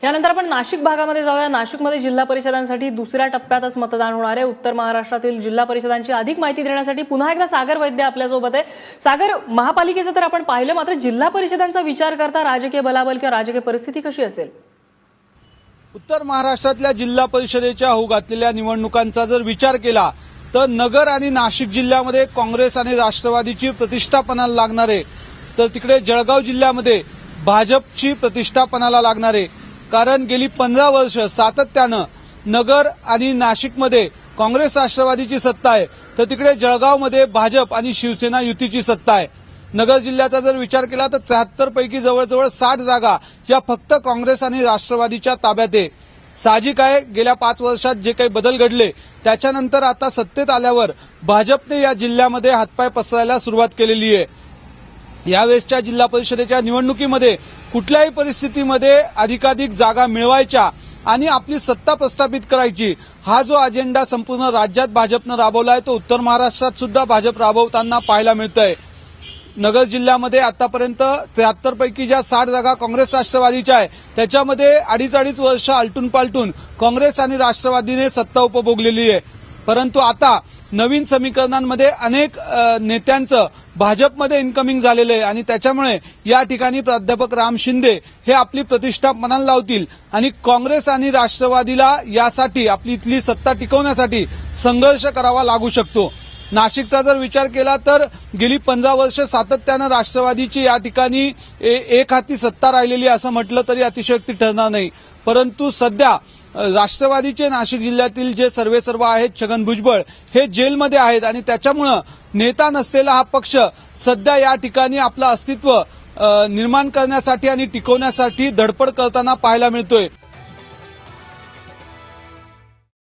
यानंतर आपण नाशिक भागामध्ये जाऊया। नाशिकमध्ये जिल्हा परिषदांसाठी दुसऱ्या टप्प्यातच मतदान होणार आहे। उत्तर महाराष्ट्रातील जिल्हा परिषदांची अधिक माहिती देण्यासाठी पुन्हा एकदा सागर वैद्य आपल्यासोबत आहे। सागर, महापालिकेचं तर आपण पाहिलं, मात्र जिल्हा परिषदांचा विचार करता राजकीय बलाबल किंवा राजकीय परिस्थिती कशी असेल? उत्तर महाराष्ट्रातल्या जिल्हा परिषदेच्या होऊ घातलेल्या निवडणुकांचा जर विचार केला तर नगर आणि नाशिक जिल्ह्यामध्ये काँग्रेस आणि राष्ट्रवादीची प्रतिष्ठा पणाला लागणार आहे, तर तिकडे जळगाव जिल्ह्यामध्ये भाजपची प्रतिष्ठा पणाला लागणार आहे। कारण गेली 15 वर्ष सातत्यानं नगर आणि नाशिकमध्ये काँग्रेस राष्ट्रवादीची सत्ता आहे, तर तिकडे जळगावमध्ये भाजप आणि शिवसेना युतीची सत्ता आहे। नगर जिल्ह्याचा जर विचार केला तर 73 पैकी जवळजवळ 60 जागा या फक्त काँग्रेस आणि राष्ट्रवादीच्या ताब्यात आहे। साहजिक आहे, गेल्या 5 वर्षात जे काही बदल घडले त्याच्यानंतर आता सत्तेत आल्यावर भाजपने या जिल्ह्यामध्ये हातपाय पसरायला सुरुवात केलेली आहे। यावेळेसच्या जिल्हा परिषदेच्या निवडणुकीमध्ये कुठल्याही परिस्थितीमध्ये अधिकाधिक जागा मिळवायच्या आणि आपली सत्ता प्रस्थापित करायची, हा जो अजेंडा संपूर्ण राज्यात भाजपनं राबवलाय तो उत्तर महाराष्ट्रात सुद्धा भाजप राबवताना पाहायला मिळतंय। नगर जिल्ह्यामध्ये आतापर्यंत 73 पैकी ज्या 60 जागा काँग्रेस राष्ट्रवादीच्या आहे त्याच्यामध्ये अडीच वर्ष आलटून पालटून काँग्रेस आणि राष्ट्रवादीने सत्ता उपभोगलेली आहे। परंतु आता नवीन समीकरणांमध्ये अनेक नेत्यांचं भाजपमध्ये इन्कमिंग झालेलं आहे आणि त्याच्यामुळे या ठिकाणी प्राध्यापक राम शिंदे हे आपली प्रतिष्ठा पणाला लावतील आणि काँग्रेस आणि राष्ट्रवादीला यासाठी आपली इथली सत्ता टिकवण्यासाठी संघर्ष करावा लागू शकतो। नाशिकचा जर विचार केला तर गेली 15 वर्ष सातत्यानं राष्ट्रवादीची या ठिकाणी एक हाती सत्ता राहिलेली असं म्हटलं तरी अतिशयोक्ती ठरणार नाही। परंतु सध्या राष्ट्रवादीचे नाशिक जिल्ह्यातील जे सर्वेसर्वा आहेत छगन भुजबळ हे जेलमध्ये आहेत आणि त्याच्यामुळे नेता नसलेला हा पक्ष सध्या या ठिकाणी आपलं अस्तित्व निर्माण करण्यासाठी आणि टिकवण्यासाठी धडपड करताना पाहायला मिळतोय।